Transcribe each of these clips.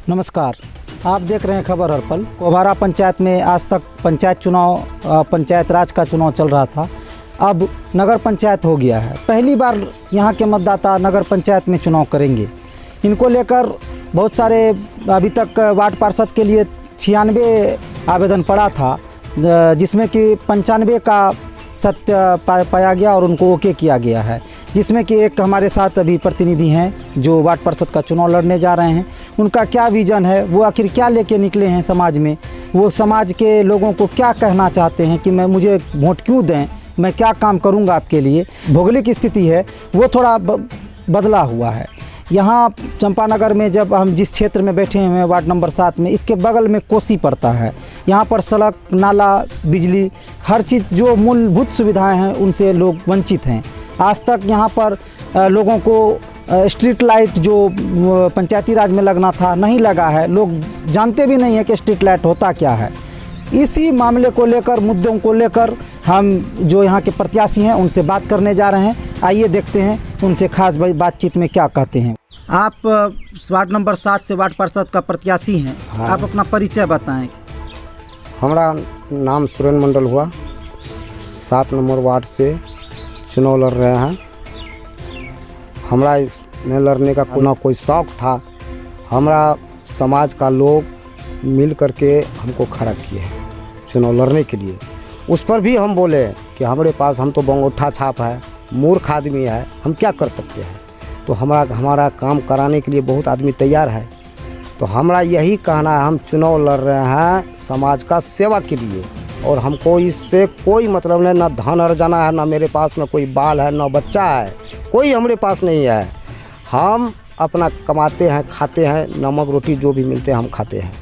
नमस्कार, आप देख रहे हैं खबर हर पल। कोभारा पंचायत में आज तक पंचायत राज का चुनाव चल रहा था, अब नगर पंचायत हो गया है। पहली बार यहाँ के मतदाता नगर पंचायत में चुनाव करेंगे। इनको लेकर बहुत सारे अभी तक वार्ड पार्षद के लिए 96 आवेदन पड़ा था, जिसमें कि 95 का सत्य पाया गया और उनको ओके किया गया है। जिसमें कि एक हमारे साथ अभी प्रतिनिधि हैं जो वार्ड पार्षद का चुनाव लड़ने जा रहे हैं। उनका क्या विज़न है, वो आखिर क्या लेके निकले हैं समाज में, वो समाज के लोगों को क्या कहना चाहते हैं कि मुझे वोट क्यों दें, मैं क्या काम करूंगा आपके लिए। भौगोलिक स्थिति है वो थोड़ा बदला हुआ है। यहाँ चंपानगर में जब हम जिस क्षेत्र में बैठे हुए हैं वार्ड नंबर 7 में, इसके बगल में कोसी पड़ता है। यहाँ पर सड़क, नाला, बिजली, हर चीज़ जो मूलभूत सुविधाएं हैं उनसे लोग वंचित हैं। आज तक यहाँ पर लोगों को स्ट्रीट लाइट जो पंचायती राज में लगना था नहीं लगा है। लोग जानते भी नहीं है कि स्ट्रीट लाइट होता क्या है। इसी मामले को लेकर, मुद्दों को लेकर हम जो यहाँ के प्रत्याशी हैं उनसे बात करने जा रहे हैं। आइए देखते हैं उनसे खास बातचीत में क्या कहते हैं। आप वार्ड नंबर 7 से वार्ड पार्षद का प्रत्याशी हैं। हाँ। आप अपना परिचय बताएं। हमारा नाम सुरेंद्र मंडल हुआ, 7 नंबर वार्ड से चुनाव लड़ रहे हैं। हमारा इसमें लड़ने का ना कोई शौक़ था। हमारा समाज का लोग मिल करके हमको खड़ा किए हैं चुनाव लड़ने के लिए। उस पर भी हम बोले कि हमारे पास, हम तो बंगोठा छाप है, मूर्ख आदमी है, हम क्या कर सकते हैं। तो हमारा काम कराने के लिए बहुत आदमी तैयार है। तो हमारा यही कहना है, हम चुनाव लड़ रहे हैं समाज का सेवा के लिए, और हमको इससे कोई मतलब नहीं। ना धन अर्जना है, ना मेरे पास में कोई बाल है, ना बच्चा है, कोई हमारे पास नहीं है। हम अपना कमाते हैं, खाते हैं, नमक रोटी जो भी मिलते हैं हम खाते हैं।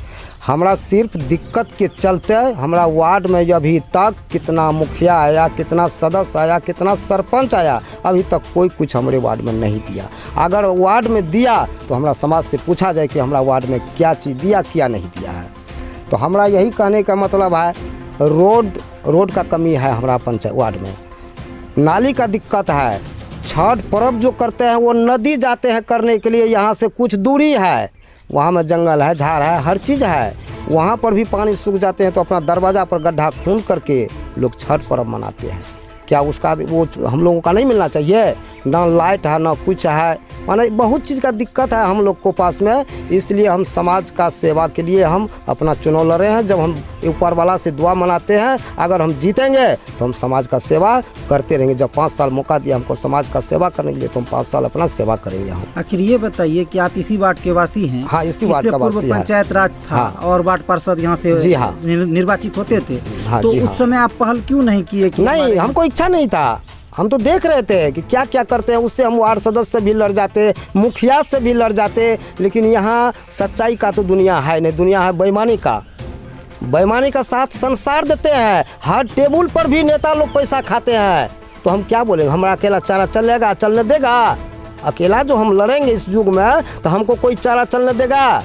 हमारा सिर्फ दिक्कत के चलते हमारा वार्ड में अभी तक कितना मुखिया आया, कितना सदस्य आया, कितना सरपंच आया, अभी तक कोई कुछ हमारे वार्ड में नहीं दिया। अगर वार्ड में दिया तो हमारा समाज से पूछा जाए कि हमारा वार्ड में क्या चीज़ दिया, क्या नहीं दिया है। तो हमारा यही कहने का मतलब है, रोड का कमी है हमारा पंचायत वार्ड में, नाली का दिक्कत है। छठ पर्व जो करते हैं वो नदी जाते हैं करने के लिए, यहाँ से कुछ दूरी है, वहाँ में जंगल है, झाड़ है, हर चीज़ है, वहाँ पर भी पानी सूख जाते हैं। तो अपना दरवाज़ा पर गड्ढा खून करके लोग छठ पर्व मनाते हैं। क्या उसका वो हम लोगों का नहीं मिलना चाहिए? ना लाइट है, ना कुछ है, माने बहुत चीज़ का दिक्कत है हम लोग को पास में। इसलिए हम समाज का सेवा के लिए हम अपना चुनाव लड़ रहे हैं। जब हम ऊपर वाला से दुआ मनाते हैं, अगर हम जीतेंगे तो हम समाज का सेवा करते रहेंगे। जब 5 साल मौका दिया हमको समाज का सेवा करने के लिए, तो हम 5 साल अपना सेवा करेंगे हम। आखिर ये बताइए कि आप इसी वार्ड के वासी हैं? हाँ, इसी वार्ड का वासी है। पंचायत राज था। हाँ। और वार्ड पार्षद यहाँ से जी हाँ निर्वाचित होते थे। हाँ, तो उस हाँ। समय आप पहल क्यों नहीं किए? नहीं, हमको इच्छा नहीं था। हम तो देख रहे थे कि क्या क्या करते हैं, उससे हम वार्ड सदस्य से भी लड़ जाते, मुखिया से भी लड़ जाते। लेकिन यहाँ सच्चाई का तो दुनिया है नहीं, दुनिया है बेईमानी का। बेईमानी का साथ संसार देते हैं। हर टेबल पर भी नेता लोग पैसा खाते हैं। तो हम क्या बोलेंगे? हमारा अकेला चारा चलेगा, चलने देगा? अकेला जो हम लड़ेंगे इस युग में, तो हमको कोई चारा चलने देगा?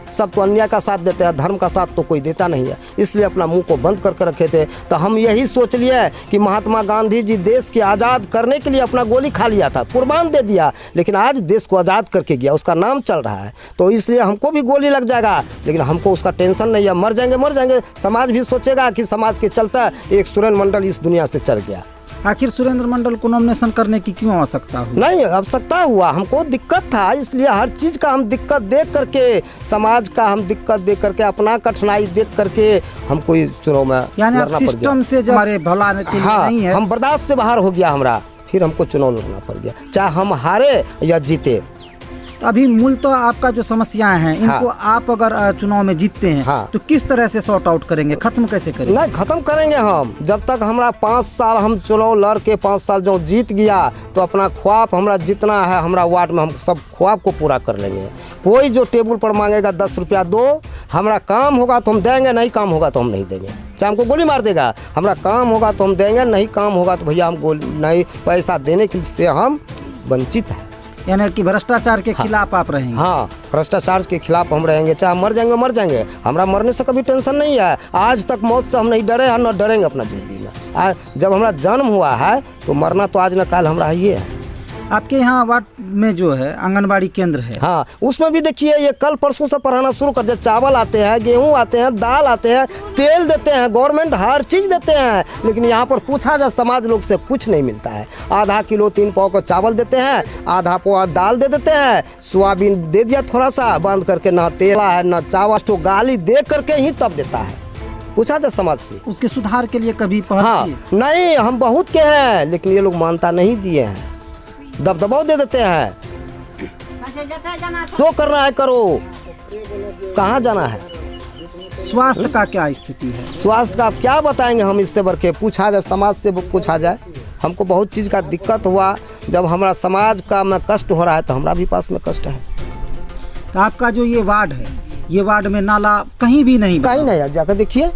सब तो अन्याय का साथ देते हैं, धर्म का साथ तो कोई देता नहीं है। इसलिए अपना मुंह को बंद करके रखे थे। तो हम यही सोच लिए कि महात्मा गांधी जी देश के आज़ाद करने के लिए अपना गोली खा लिया था, कुर्बान दे दिया, लेकिन आज देश को आज़ाद करके गया, उसका नाम चल रहा है। तो इसलिए हमको भी गोली लग जाएगा, लेकिन हमको उसका टेंशन नहीं है। मर जाएंगे। समाज भी सोचेगा कि समाज के चलता एक सुरेंद्र मंडल इस दुनिया से चल गया। आखिर सुरेंद्र मंडल को नॉमिनेशन करने की क्यों आवश्यकता हुई? नहीं, आवश्यकता हुआ, हमको दिक्कत था, इसलिए हर चीज़ का हम दिक्कत देख करके, समाज का हम दिक्कत देख करके, अपना कठिनाई देख करके हमको इस चुनाव में यानी आप सिस्टम से जब हमारे भला के लिए नहीं है, हम बर्दाश्त से बाहर हो गया हमारा, फिर हमको चुनाव लड़ना पड़ गया, चाहे हम हारे या जीते। अभी मूल तो आपका जो समस्याएं हैं, इनको हाँ। आप अगर चुनाव में जीतते हैं, हाँ। तो किस तरह से सॉर्ट आउट करेंगे, खत्म कैसे करेंगे? नहीं, खत्म करेंगे हम। जब तक हमारा 5 साल हम चुनाव लड़ के 5 साल जो जीत गया, तो अपना ख्वाब हमारा जितना है हमारा वार्ड में, हम सब ख्वाब को पूरा कर लेंगे। कोई जो टेबल पर मांगेगा 10 रुपया दो, हमारा काम होगा तो हम देंगे, नहीं काम होगा तो हम नहीं देंगे। चाहे हमको गोली मार देगा, हमारा काम होगा तो हम देंगे, नहीं काम होगा तो भैया हम नहीं, पैसा देने के से हम वंचित हैं। यानी कि भ्रष्टाचार के खिलाफ आप रहेंगे? हाँ, भ्रष्टाचार के खिलाफ हम रहेंगे। चाहे मर जाएंगे। हमारा मरने से कभी टेंशन नहीं है। आज तक मौत से हम नहीं डरे हैं, न डरेंगे अपना जिंदगी में। जब हमारा जन्म हुआ है तो मरना तो आज न कल हमारा ये है। आपके यहाँ वार्ड में जो है आंगनबाड़ी केंद्र है, हाँ, उसमें भी देखिए ये कल परसों से पढ़ाना शुरू कर दिया। चावल आते हैं, गेहूं आते हैं, दाल आते हैं, तेल देते हैं, गवर्नमेंट हर चीज़ देते हैं, लेकिन यहाँ पर पूछा जाए समाज लोग से कुछ नहीं मिलता है। आधा किलो 3 पाव का चावल देते हैं, आधा पाव दाल दे देते हैं, सोयाबीन दे दिया थोड़ा सा बांध करके, ना तेल है ना चावल, तो गाली दे करके ही तब देता है। पूछा जाए समाज से, उसके सुधार के लिए कभी पहल हाँ की? नहीं, हम बहुत के हैं, लेकिन ये लोग मानता नहीं दिए हैं, दबदबाव दे देते हैं। जो करना है करो, कहाँ जाना है। स्वास्थ्य का क्या स्थिति है? स्वास्थ्य का आप क्या बताएंगे हम, इससे बढ़ के पूछा जाए, समाज से पूछा जाए। हमको बहुत चीज़ का दिक्कत हुआ, जब हमारा समाज का में कष्ट हो रहा है तो हमारा भी पास में कष्ट है। तो आपका जो ये वार्ड है, ये वार्ड में नाला कहीं भी नहीं बना? कहीं नहीं है, जाकर देखिए,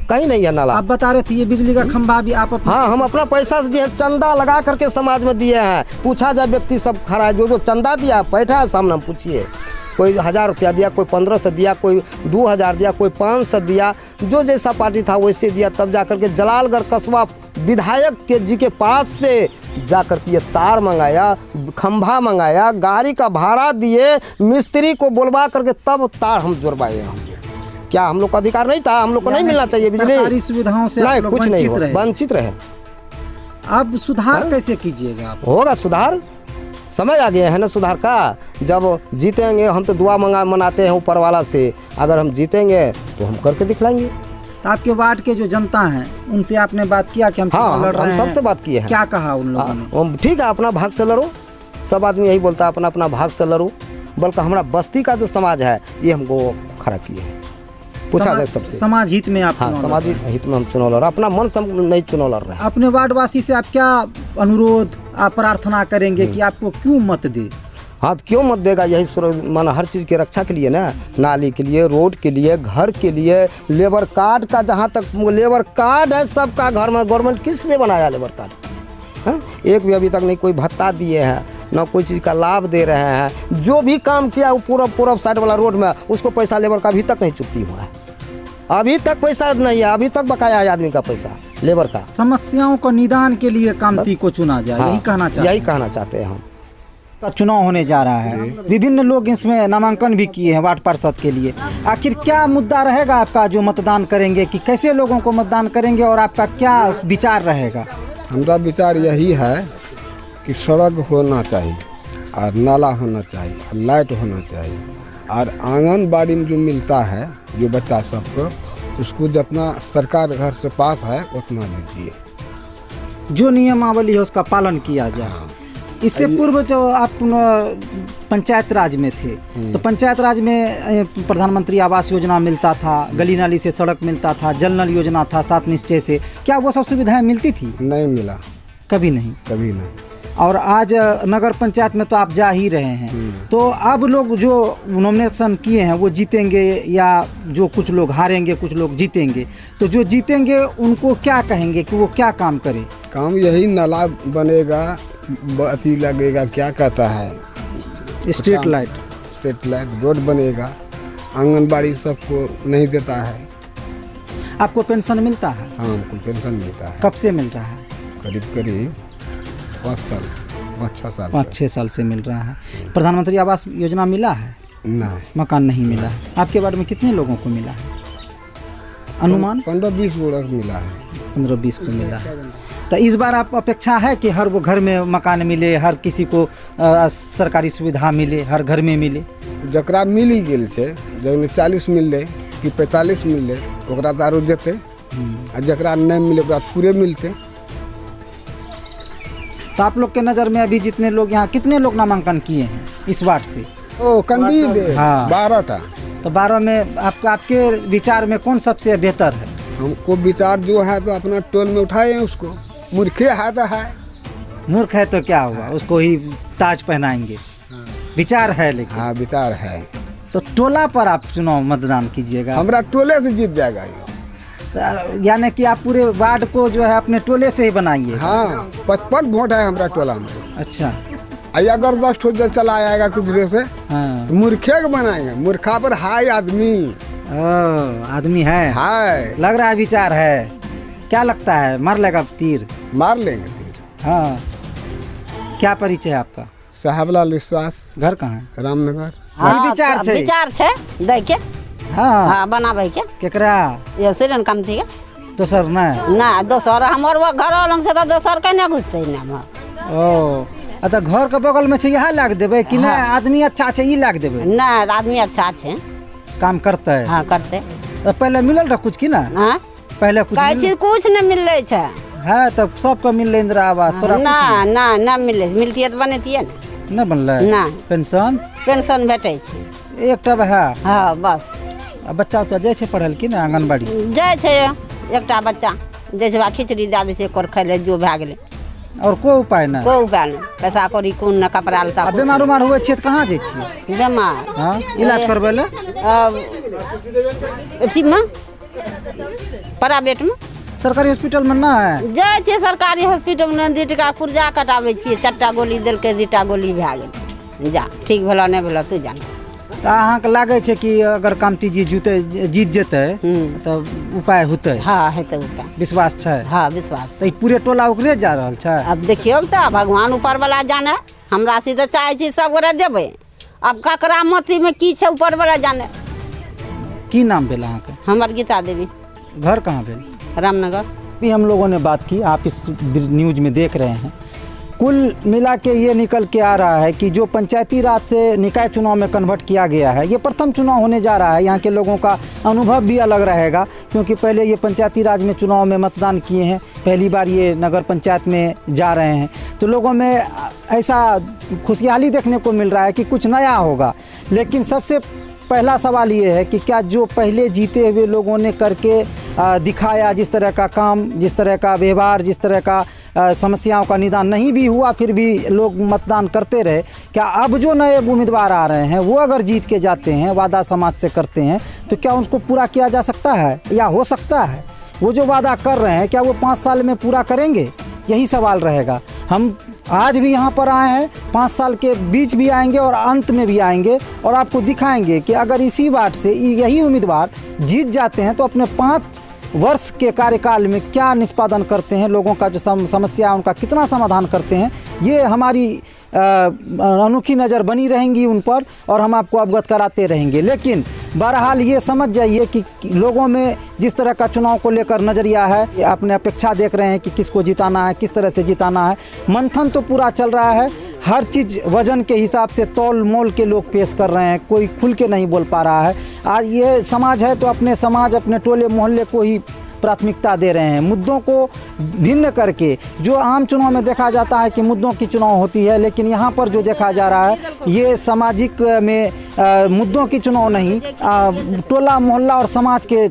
कहीं नहीं है नाला। आप बता रहे थे ये बिजली का खंभा भी आप हाँ, हम अपना पैसा से दिए, चंदा लगा करके समाज में दिए हैं। पूछा जाए, व्यक्ति सब खड़ा है, जो चंदा दिया बैठा है सामने, हम पूछिए, कोई 1000 रुपया दिया, कोई 1500 दिया, कोई 2000 दिया, कोई 500 दिया, जो जैसा पार्टी था वैसे दिया। तब जाकर के जलालगढ़ कस्बा विधायक के जी के पास से जाकर के ये तार मंगाया, खंभा मंगाया, गाड़ी का भाड़ा दिए, मिस्त्री को बुलवा करके तब तार हम जुड़वाए। हम क्या हम लोग का अधिकार नहीं था? हम लोग को नहीं मिलना चाहिए बिजली? सरकारी सुविधाओं से नहीं, आप लोग कुछ नहीं, वंचित रहे। अब सुधार कैसे कीजिएगा आप? होगा सुधार, समय आ गया है ना सुधार का। जब जीतेंगे, हम तो दुआ मनाते हैं ऊपर वाला से, अगर हम जीतेंगे तो हम करके दिखलाएंगे। तो आपके वार्ड के जो जनता हैं उनसे आपने बात किया कि हम हाँ, लड़ रहे हम हैं? सबसे बात किए हैं। क्या कहा उन लोगों ने? ठीक है, अपना भाग से लड़ो, सब आदमी यही बोलता है, अपना अपना भाग से लड़ो। बल्कि हमारा बस्ती का जो समाज है ये हमको खड़ा किए हैं। पूछा जाए सबसे, समाज हित में आप हाँ, चुनाव समाज लड़ रहे हैं। हित में हम चुनाव लड़ रहे हैं, अपना मन से हम नहीं चुनाव लड़ रहे हैं। अपने वार्डवासी से आप क्या अनुरोध, आप प्रार्थना करेंगे कि आपको क्यों मत दे? हाँ, तो क्यों मत देगा? यही माना हर चीज़ की रक्षा के लिए ना, नाली के लिए, रोड के लिए, घर के लिए, लेबर कार्ड का, जहाँ तक लेबर कार्ड है सबका घर में, गवर्नमेंट किस लिए बनाया लेबर कार्ड? हाँ, एक भी अभी तक नहीं कोई भत्ता दिए हैं, ना कोई चीज़ का लाभ दे रहे हैं। जो भी काम किया वो पूरब साइड वाला रोड में, उसको पैसा लेबर का अभी तक नहीं चुकती हुआ है, अभी तक पैसा नहीं है, अभी तक बकाया है आदमी का पैसा लेबर का। समस्याओं को निदान के लिए कामती को चुना जाए, हाँ, यही कहना चाहते हैं। यही कहना चाहते हैं हम। का चुनाव होने जा रहा है, विभिन्न लोग इसमें नामांकन भी किए हैं वार्ड पार्षद के लिए। आखिर क्या मुद्दा रहेगा आपका जो मतदान करेंगे, कि कैसे लोगों को मतदान करेंगे और आपका क्या विचार रहेगा? हमारा विचार यही है कि सड़क होना चाहिए और नाला होना चाहिए और लाइट होना चाहिए, और आंगनबाड़ी में जो मिलता है जो बच्चा सबको, उसको जितना सरकार घर से पास है उतना दीजिए। जो नियमावली है उसका पालन किया जाए। इससे पूर्व जो आप पंचायत राज में थे, तो पंचायत राज में प्रधानमंत्री आवास योजना मिलता था, गली नाली से सड़क मिलता था, जल नल योजना था 7 निश्चय से, क्या वो सब सुविधाएं मिलती थी? नहीं मिला, कभी नहीं। कभी नहीं। और आज नगर पंचायत में तो आप जा ही रहे हैं, तो अब लोग जो नॉमिनेशन किए हैं वो जीतेंगे, या जो कुछ लोग हारेंगे कुछ लोग जीतेंगे, तो जो जीतेंगे उनको क्या कहेंगे कि वो क्या काम करे? काम यही, नाला बनेगा, अथी लगेगा, क्या कहता है, street light, street light, road बनेगा, आंगनबाड़ी सबको नहीं देता है। आपको पेंशन मिलता है? हाँ, हमको पेंशन मिलता है। कब से मिल रहा है? करीब 5-6 साल 5-6 साल से मिल रहा है। प्रधानमंत्री आवास योजना मिला है? नहीं, मकान नहीं मिला है। आपके वार्ड में कितने लोगों को मिला है अनुमान? 15-20 लोग मिला है। 15-20 को मिला है। तो इस बार आप अपेक्षा है कि हर वो घर में मकान मिले, हर किसी को सरकारी सुविधा मिले, हर घर में मिले? जकरा मिल ही गेल छै, जखन 40 मिलले कि 45 मिलले ओकरा तो आरो देते, आ जकरा नहीं मिले ओकरा पूरे मिलते। तो आप लोग के नज़र में अभी जितने लोग यहाँ, कितने लोग नामांकन किए हैं इस वार्ड से? ओ कैंडिडेट हाँ। 12टा। तो 12 में आपके विचार में कौन सबसे बेहतर है? हमको विचार जो है तो अपना टोल में उठाए हैं उसको, मूर्खे है तो है। मूर्ख है तो क्या हुआ, उसको ही ताज पहनाएंगे। विचार है लेकिन। हाँ, विचार है। तो टोला पर आप चुनाव मतदान कीजिएगा? हमारा टोले से जीत जाएगा ये। यानी कि आप पूरे वार्ड को जो है अपने टोले से ही बनाइए? हाँ, 55 वोट है हमारा टोला में। अच्छा। अगर 10 ठो चला आएगा कुछ से, हाँ। तो मूर्खे को बनाएंगे। मूर्खा पर हाय आदमी। आदमी है, हाय लग रहा है विचार है। क्या लगता है, मार लेगा तीर? मार लेंगे तीर। हाँ। क्या परिचय है आपका? साहबलाल विश्वास, घर कहाँ है? रामनगर। वही विचार छै। विचार छै दै के हाँ हाँ बनाबै के केकरा ये सिरन काम थी दोसर नहीं ना दोसर हमर वो घर लंग से तो दोसर कने घुसतै ना हम ओ अच्छा घर के बगल में छै यहाँ लाग देबै कि नहीं आदमी अच्छा छै ई लाग देबै ना आदमी अच्छा छै काम करते हाँ करते तो पहले मिलल रहा कुछ की ना हाँ पहले कुछ कहै छी कुछ नहीं मिलै छै है तब सबको मिल इंदिरा आवास तोरा ना ना ना मिलै मिलतिए तो बनैतिए ना नहीं बनलै ना पेंशन पेंशन भेटै छै एकटा है हाँ बस आ बच्चा उच्चा जाइ छै पढ़ल की ना आंगनबाड़ी जाइ छै एकटा बच्चा जाइ छै खिचड़ी दए दै छै कोर खाइ ले जो भए गेलै और कोई उपाय नहीं कोई उपाय नहीं पैसा कौड़ी कोन न कपड़ा लत्ता आ बीमार उमार हुए छियै तऽ कहाँ जाइ छियै बीमार हाँ इलाज करबै ले अथी में प्राइवेट में सरकारी हॉस्पिटल में ना है जाइ छियै सरकारी हॉस्पिटल में 2 टका पुर्जा कटाबै छियै 4टा गोली देलकै 2टा गोली भए गेल जा ठीक भेलो नहीं भेलो तू जान तऽ अहाँके लागै छै कि अगर कामती जी जीत जेतै तऽ उपाय होतै हाँ हेतै उपाय विश्वास छै हाँ विश्वास तऽ ई पूरे टोला ओकरे जा रहल छै अब देखियो तऽ भगवान ऊपर वाला जाने हमरा से तऽ चाहै छी सब गोरे देबै अब ककरा मती में की छै ऊपर वाला जाने की नाम भेल अहाँके हमर गीता देवी घर कहाँ भेल रामनगर भी हम लोगों ने बात की आप इस न्यूज में देख रहे हैं कुल मिला के ये निकल के आ रहा है कि जो पंचायती राज से निकाय चुनाव में कन्वर्ट किया गया है ये प्रथम चुनाव होने जा रहा है यहाँ के लोगों का अनुभव भी अलग रहेगा क्योंकि पहले ये पंचायती राज में चुनाव में मतदान किए हैं पहली बार ये नगर पंचायत में जा रहे हैं तो लोगों में ऐसा खुशहाली देखने को मिल रहा है कि कुछ नया होगा लेकिन सबसे पहला सवाल ये है कि क्या जो पहले जीते हुए लोगों ने करके दिखाया जिस तरह का काम जिस तरह का व्यवहार जिस तरह का समस्याओं का निदान नहीं भी हुआ फिर भी लोग मतदान करते रहे क्या अब जो नए उम्मीदवार आ रहे हैं वो अगर जीत के जाते हैं वादा समाज से करते हैं तो क्या उनको पूरा किया जा सकता है या हो सकता है वो जो वादा कर रहे हैं क्या वो 5 साल में पूरा करेंगे यही सवाल रहेगा हम आज भी यहाँ पर आए हैं 5 साल के बीच भी आएंगे और अंत में भी आएंगे और आपको दिखाएंगे कि अगर इसी वार्ड से यही उम्मीदवार जीत जाते हैं तो अपने 5 वर्ष के कार्यकाल में क्या निष्पादन करते हैं लोगों का जो समस्या है उनका कितना समाधान करते हैं ये हमारी अनोखी नज़र बनी रहेंगी उन पर और हम आपको अवगत कराते रहेंगे लेकिन बहरहाल ये समझ जाइए कि लोगों में जिस तरह का चुनाव को लेकर नज़रिया है अपने अपेक्षा देख रहे हैं कि किसको जिताना है किस तरह से जिताना है मंथन तो पूरा चल रहा है हर चीज़ वजन के हिसाब से तौल मोल के लोग पेश कर रहे हैं कोई खुल के नहीं बोल पा रहा है आज ये समाज है तो अपने समाज अपने टोले मोहल्ले को ही प्राथमिकता दे रहे हैं मुद्दों को भिन्न करके जो आम चुनाव में देखा जाता है कि मुद्दों की चुनाव होती है लेकिन यहाँ पर जो देखा जा रहा है ये सामाजिक में मुद्दों की चुनाव नहीं टोला मोहल्ला और समाज के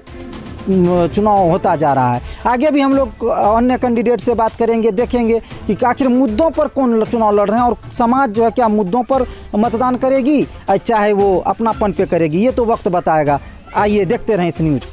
चुनाव होता जा रहा है आगे भी हम लोग अन्य कैंडिडेट से बात करेंगे देखेंगे कि आखिर मुद्दों पर कौन चुनाव लड़ रहे हैं और समाज जो है क्या मुद्दों पर मतदान करेगी चाहे वो अपनापन पे करेगी ये तो वक्त बताएगा आइए देखते रहें इस न्यूज़